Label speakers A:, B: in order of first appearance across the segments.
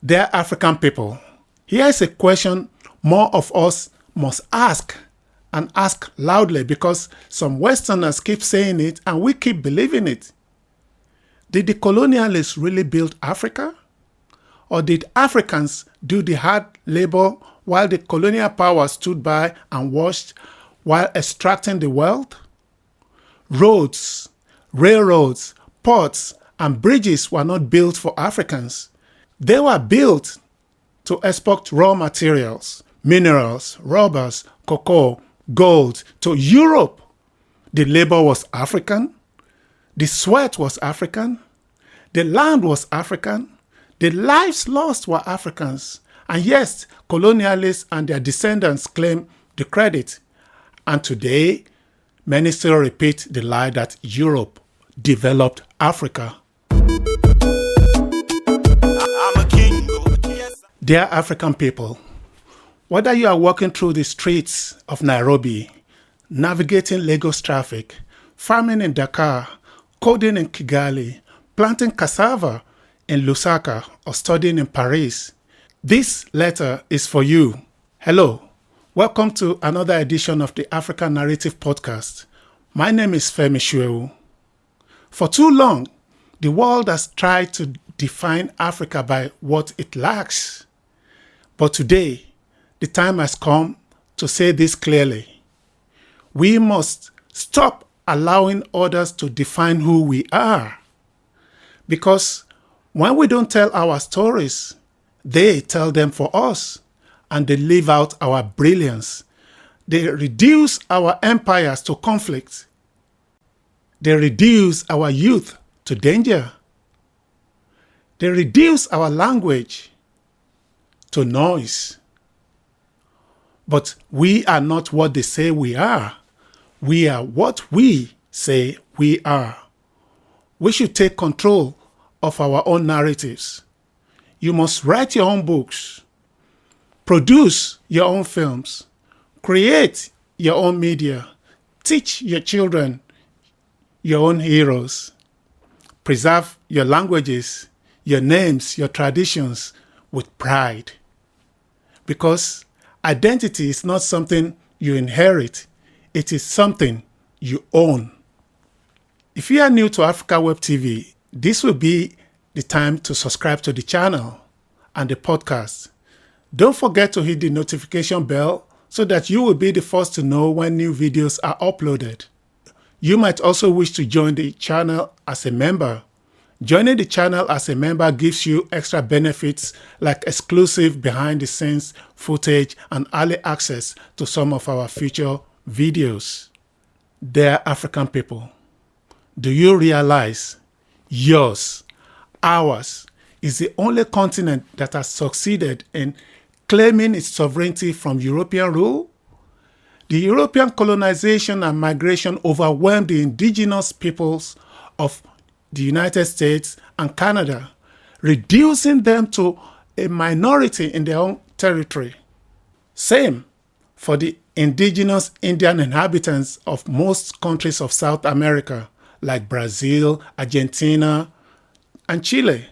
A: Dear African people, here is a question more of us must ask, and ask loudly, because some Westerners keep saying it and we keep believing it. Did the colonialists really build Africa? Or did Africans do the hard labor while the colonial power stood by and watched while extracting the wealth? Roads, railroads, ports, and bridges were not built for Africans. They were built to export raw materials, minerals, rubbers, cocoa, gold to Europe. The labor was African. The sweat was African. The land was African. The lives lost were Africans. And yes, colonialists and their descendants claim the credit. And today, many still repeat the lie that Europe developed Africa. Dear African people, whether you are walking through the streets of Nairobi, navigating Lagos traffic, farming in Dakar, coding in Kigali, planting cassava in Lusaka, or studying in Paris, this letter is for you. Hello, welcome to another edition of the African Narrative Podcast. My name is Femi Soewu. For too long, the world has tried to define Africa by what it lacks. But today, the time has come to say this clearly. We must stop allowing others to define who we are. Because when we don't tell our stories, they tell them for us, and they leave out our brilliance. They reduce our empires to conflict. They reduce our youth to danger. They reduce our language to noise. But we are not what they say we are. We are what we say we are. We should take control of our own narratives. You must write your own books, produce your own films, create your own media, teach your children your own heroes, preserve your languages, your names, your traditions with pride. Because identity is not something you inherit, it is something you own. If you are new to Africa Web TV, this will be the time to subscribe to the channel and the podcast. Don't forget to hit the notification bell so that you will be the first to know when new videos are uploaded. You might also wish to join the channel as a member. Joining the channel as a member gives you extra benefits like exclusive behind-the-scenes footage and early access to some of our future videos. Dear African people, do you realize yours, ours, is the only continent that has succeeded in claiming its sovereignty from European rule? The European colonization and migration overwhelmed the indigenous peoples of the United States and Canada, reducing them to a minority in their own territory. Same for the indigenous Indian inhabitants of most countries of South America, like Brazil, Argentina, and Chile.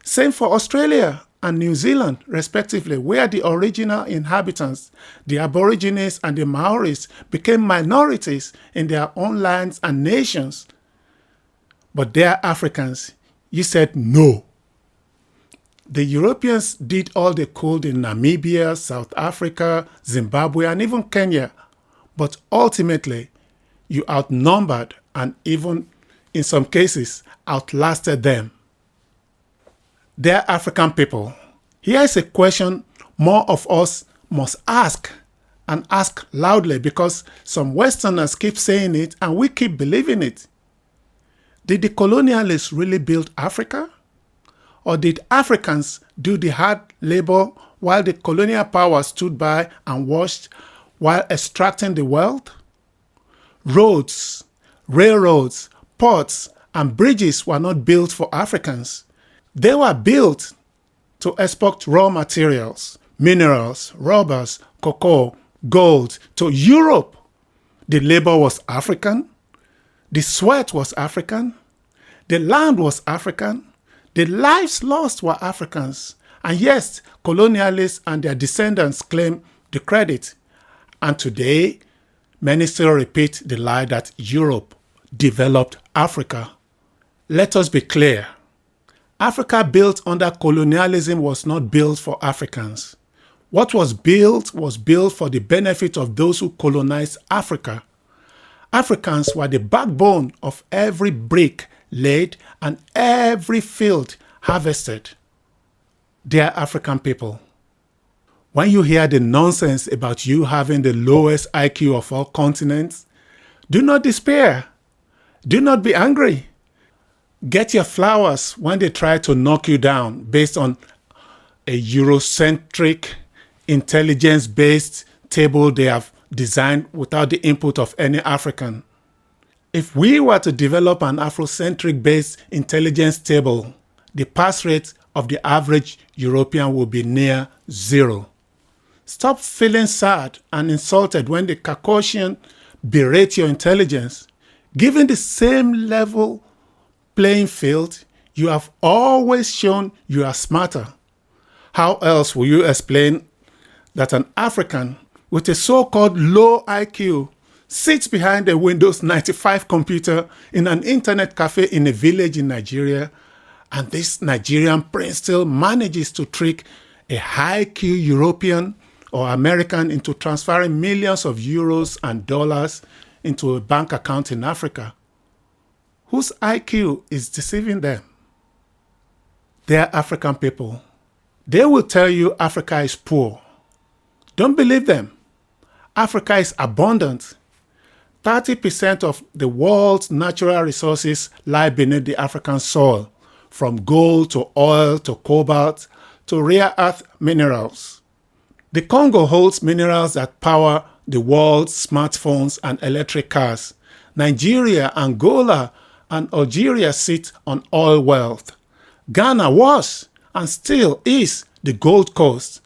A: Same for Australia and New Zealand, respectively, where the original inhabitants, the Aborigines and the Maoris, became minorities in their own lands and nations. But dear Africans, you said no. The Europeans did all they could in Namibia, South Africa, Zimbabwe, and even Kenya. But ultimately, you outnumbered and even, in some cases, outlasted them. Dear African people, here is a question more of us must ask, and ask loudly, because some Westerners keep saying it and we keep believing it. Did the colonialists really build Africa? Or did Africans do the hard labor while the colonial power stood by and watched while extracting the wealth? Roads, railroads, ports, and bridges were not built for Africans. They were built to export raw materials, minerals, rubbers, cocoa, gold to Europe. The labor was African. The sweat was African. The land was African. The lives lost were Africans. And yes, colonialists and their descendants claim the credit. And today, many still repeat the lie that Europe developed Africa. Let us be clear. Africa built under colonialism was not built for Africans. What was built for the benefit of those who colonized Africa. Africans were the backbone of every brick laid and every field harvested. Dear African people, when you hear the nonsense about you having the lowest IQ of all continents, do not despair. Do not be angry. Get your flowers when they try to knock you down based on a Eurocentric, intelligence-based table they have designed without the input of any African. If we were to develop an Afrocentric-based intelligence table, the pass rate of the average European would be near zero. Stop feeling sad and insulted when the Caucasian berate your intelligence. Given the same level playing field, you have always shown you are smarter. How else will you explain that an African with a so-called low IQ sits behind a Windows 95 computer in an internet cafe in a village in Nigeria, and this Nigerian prince still manages to trick a high-IQ European or American into transferring millions of euros and dollars into a bank account in Africa? Whose IQ is deceiving them? They are African people. They will tell you Africa is poor. Don't believe them. Africa is abundant. 30% of the world's natural resources lie beneath the African soil, from gold to oil to cobalt to rare earth minerals. The Congo holds minerals that power the world's smartphones and electric cars. Nigeria, Angola, and Algeria sit on oil wealth. Ghana was and still is the Gold Coast.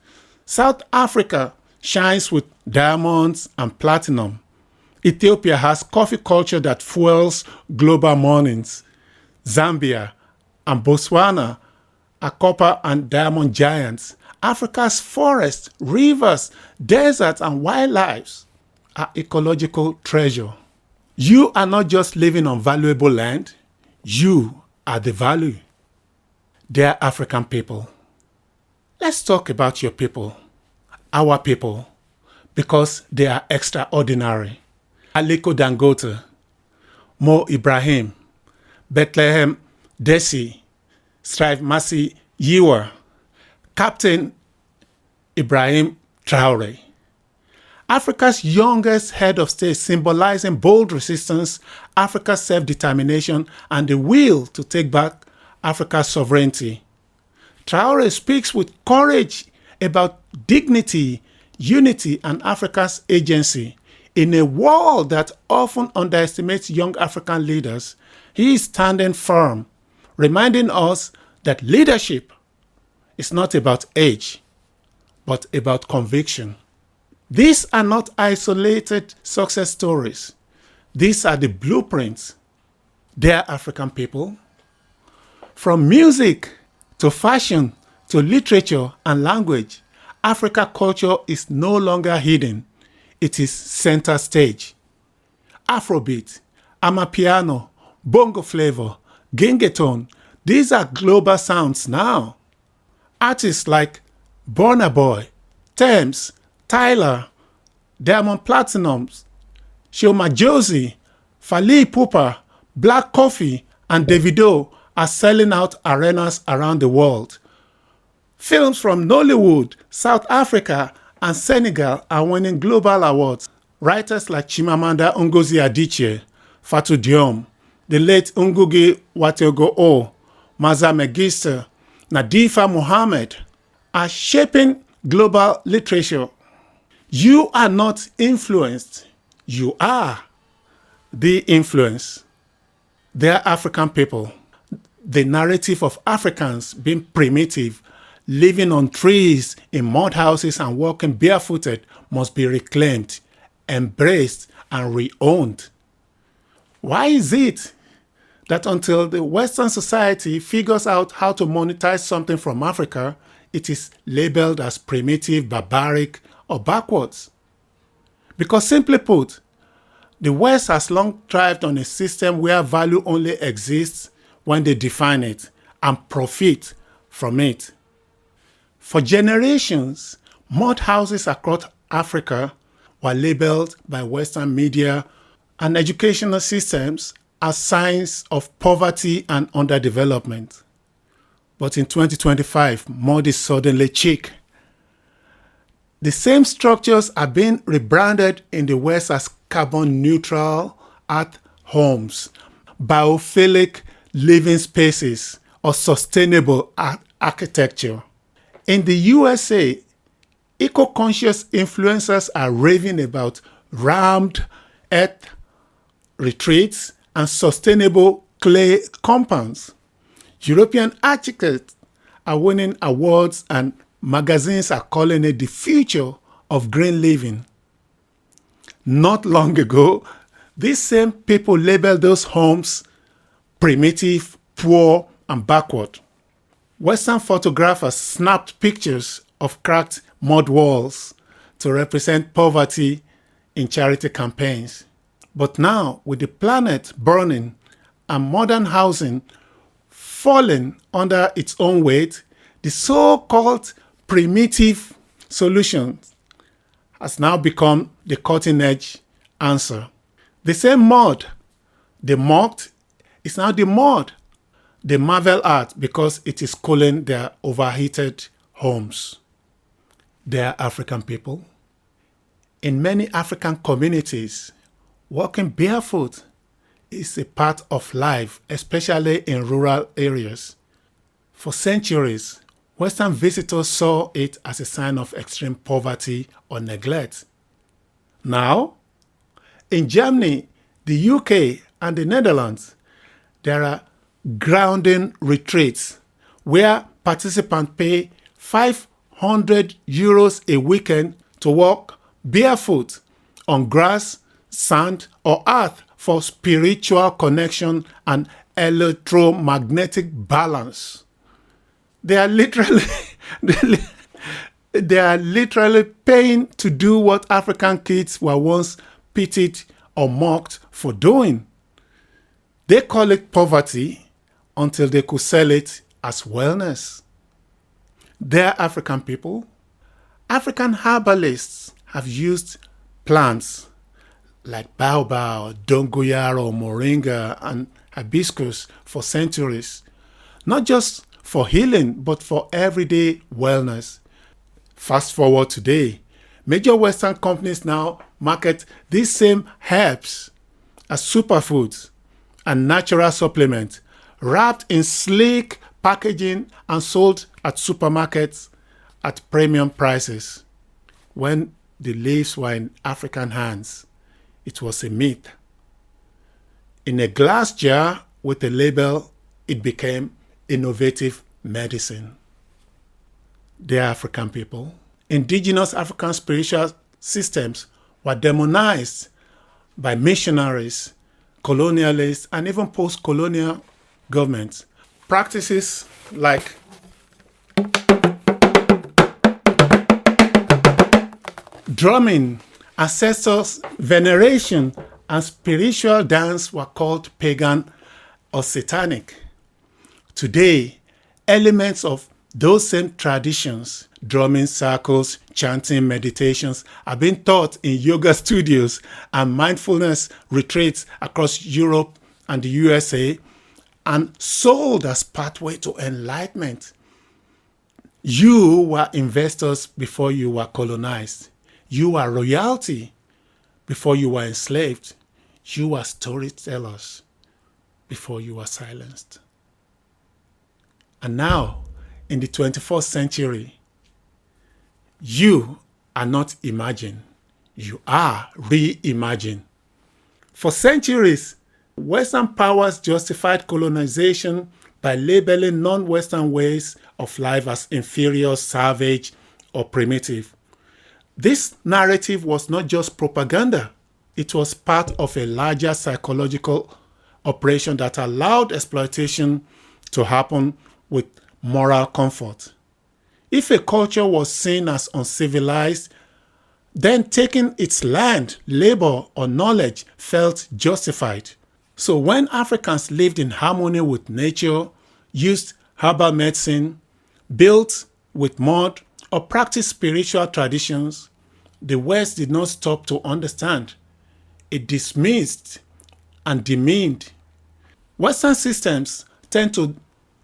A: South Africa shines with diamonds and platinum. Ethiopia has coffee culture that fuels global mornings. Zambia and Botswana are copper and diamond giants. Africa's forests, rivers, deserts, and wildlife are ecological treasure. You are not just living on valuable land. You are the value. Dear African people, let's talk about your people, our people, because they are extraordinary. Aliko Dangote, Mo Ibrahim, Bethlehem Desi, Strive Masi Yiwa, Captain Ibrahim Traore. Africa's youngest head of state, symbolizing bold resistance, Africa's self-determination, and the will to take back Africa's sovereignty. Traore speaks with courage about dignity, unity, and Africa's agency. In a world that often underestimates young African leaders, he is standing firm, reminding us that leadership is not about age, but about conviction. These are not isolated success stories. These are the blueprints. Dear African people, from music to fashion to literature and language, African culture is no longer hidden. It is center stage. Afrobeat, Amapiano, Bongo Flavor, Gengetone, these are global sounds now. Artists like Burna Boy, Tems, Tyler, Diamond Platinums, Shoma Josie, Fally Ipupa, Black Coffee, and Davido are selling out arenas around the world. Films from Nollywood, South Africa, and Senegal are winning global awards. Writers like Chimamanda Ngozi Adichie, Fatou Diom, the late Ngugi Watego, Maza Megister, Nadifa Muhammad are shaping global literature. You are not influenced. You are the influence. They are African people. The narrative of Africans being primitive, living on trees, in mud houses, and walking barefooted must be reclaimed, embraced, and re-owned. Why is it that until the Western society figures out how to monetize something from Africa, it is labeled as primitive, barbaric, or backwards. Because simply put, the West has long thrived on a system where value only exists when they define it and profit from it. For generations, mud houses across Africa were labeled by Western media and educational systems as signs of poverty and underdevelopment. But in 2025, mud is suddenly chic. The same structures are being rebranded in the West as carbon neutral at homes, biophilic living spaces, or sustainable architecture. In the USA, eco-conscious influencers are raving about rammed earth retreats and sustainable clay compounds. European architects are winning awards and magazines are calling it the future of green living. Not long ago, these same people labeled those homes primitive, poor, and backward. Western photographers snapped pictures of cracked mud walls to represent poverty in charity campaigns. But now, with the planet burning and modern housing falling under its own weight, the so-called primitive solution has now become the cutting-edge answer. The same mud they mocked is now the mud they marvel at because it is cooling their overheated homes. They are African people. In many African communities, walking barefoot is a part of life, especially in rural areas. For centuries, Western visitors saw it as a sign of extreme poverty or neglect. Now, in Germany, the UK, and the Netherlands, there are grounding retreats where participants pay €500 a weekend to walk barefoot on grass, sand, or earth for spiritual connection and electromagnetic balance. They are literally paying to do what African kids were once pitied or mocked for doing. They call it poverty until they could sell it as wellness. They're African people. African herbalists have used plants like baobab, dongoyaro, moringa, and hibiscus for centuries, not just for healing, but for everyday wellness. Fast forward today, major Western companies now market these same herbs as superfoods and natural supplements, wrapped in sleek packaging and sold at supermarkets at premium prices. When the leaves were in African hands, it was a myth. In a glass jar with a label, it became innovative medicine. They are African people. Indigenous African spiritual systems were demonized by missionaries, colonialists, and even post-colonial governments. Practices like drumming, ancestors' veneration, and spiritual dance were called pagan or satanic. Today, elements of those same traditions, drumming circles, chanting, meditations, are being taught in yoga studios and mindfulness retreats across Europe and the USA and sold as pathway to enlightenment. You were investors before you were colonized. You were royalty before you were enslaved. You were storytellers before you were silenced. And now, in the 21st century, you are not imagined. You are reimagined. For centuries, Western powers justified colonization by labeling non-Western ways of life as inferior, savage, or primitive. This narrative was not just propaganda. It was part of a larger psychological operation that allowed exploitation to happen with moral comfort. If a culture was seen as uncivilized, then taking its land, labor, or knowledge felt justified. So when Africans lived in harmony with nature, used herbal medicine, built with mud, or practiced spiritual traditions, the West did not stop to understand. It dismissed and demeaned. Western systems tend to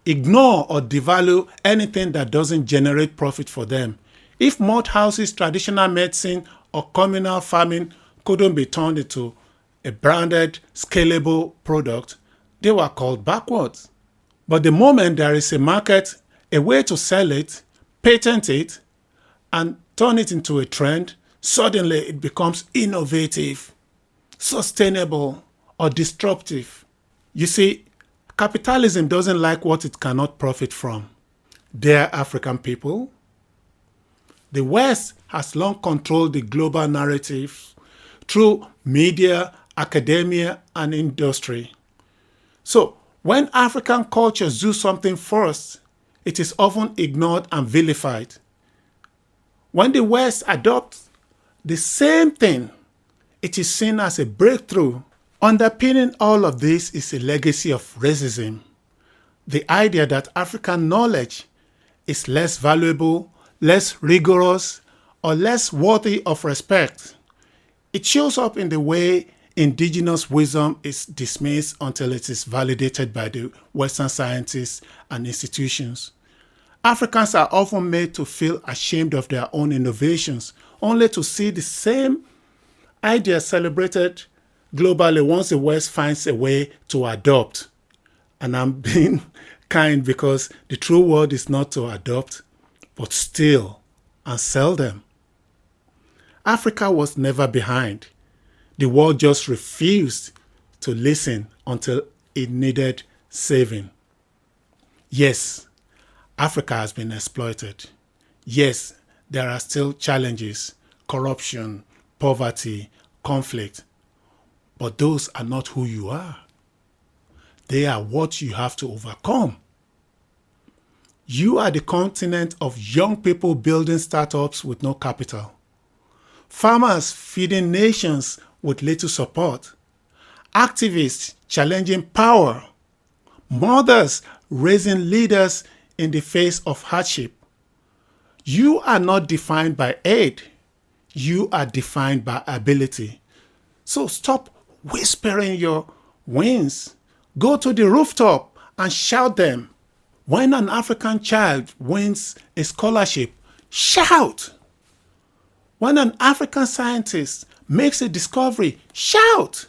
A: ignore or devalue anything that doesn't generate profit for them. If mud houses, traditional medicine, or communal farming couldn't be turned into a branded, scalable product, they were called backwards. But the moment there is a market, a way to sell it, patent it, and turn it into a trend, suddenly it becomes innovative, sustainable, or disruptive. You see, capitalism doesn't like what it cannot profit from. Dear African people, the West has long controlled the global narrative through media, academia, and industry. So, when African cultures do something first, it is often ignored and vilified. When the West adopts the same thing, it is seen as a breakthrough. Underpinning all of this is a legacy of racism. The idea that African knowledge is less valuable, less rigorous, or less worthy of respect. It shows up in the way indigenous wisdom is dismissed until it is validated by the Western scientists and institutions. Africans are often made to feel ashamed of their own innovations, only to see the same ideas celebrated globally once the West finds a way to adopt. And I'm being kind because the true word is not to adopt, but steal and sell them. Africa was never behind. The world just refused to listen until it needed saving. Yes, Africa has been exploited. Yes, there are still challenges, corruption, poverty, conflict. But those are not who you are. They are what you have to overcome. You are the continent of young people building startups with no capital. Farmers feeding nations with little support. Activists challenging power. Mothers raising leaders in the face of hardship. You are not defined by aid. You are defined by ability. So stop whispering your wins. Go to the rooftop and shout them. When an African child wins a scholarship, shout. When an African scientist makes a discovery, shout.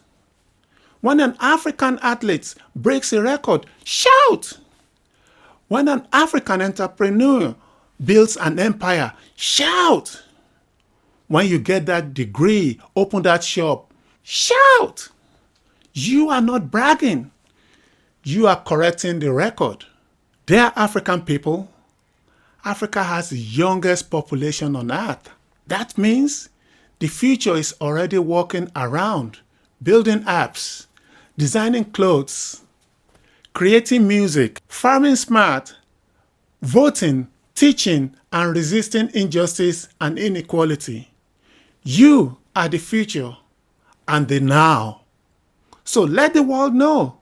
A: When an African athlete breaks a record, shout. When an African entrepreneur builds an empire, shout. When you get that degree, open that shop, shout. You are not bragging. You are correcting the record. Dear African people, Africa has the youngest population on earth. That means the future is already walking around, building apps, designing clothes, creating music, farming smart, voting, teaching, and resisting injustice and inequality. You are the future and the now. So let the world know.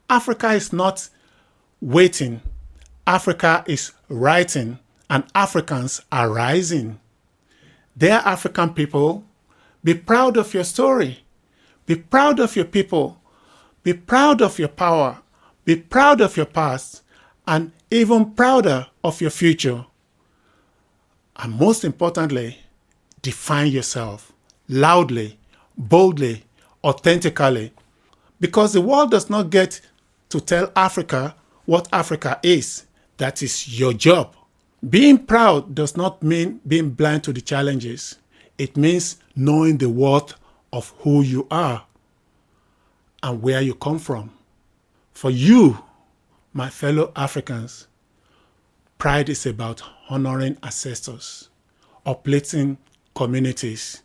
A: Africa is not waiting. Africa is writing, and Africans are rising. Dear African people, be proud of your story. Be proud of your people. Be proud of your power. Be proud of your past, and even prouder of your future. And most importantly, define yourself loudly, boldly, authentically, because the world does not get to tell Africa what Africa is. That is your job. Being proud does not mean being blind to the challenges. It means knowing the worth of who you are and where you come from. For you, my fellow Africans, pride is about honoring ancestors, uplifting communities,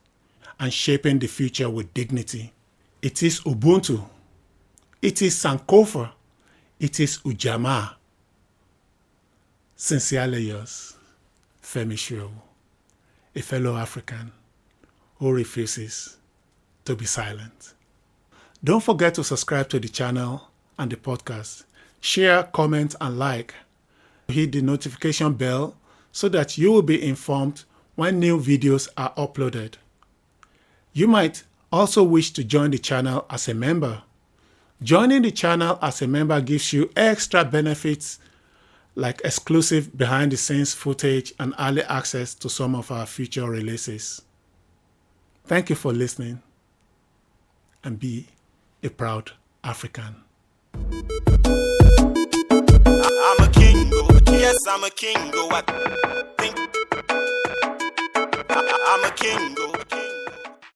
A: and shaping the future with dignity. It is Ubuntu. It is Sankofa. It is Ujamaa. Sincerely yours, Femi Soewu, a fellow African who refuses to be silent. Don't forget to subscribe to the channel and the podcast. Share, comment, and like. Hit the notification bell so that you will be informed when new videos are uploaded. You might also wish to join the channel as a member. Joining the channel as a member gives you extra benefits like exclusive behind-the-scenes footage and early access to some of our future releases. Thank you for listening, and be a proud African.
B: I'm a king, yes, I'm a king, I think I'm a king,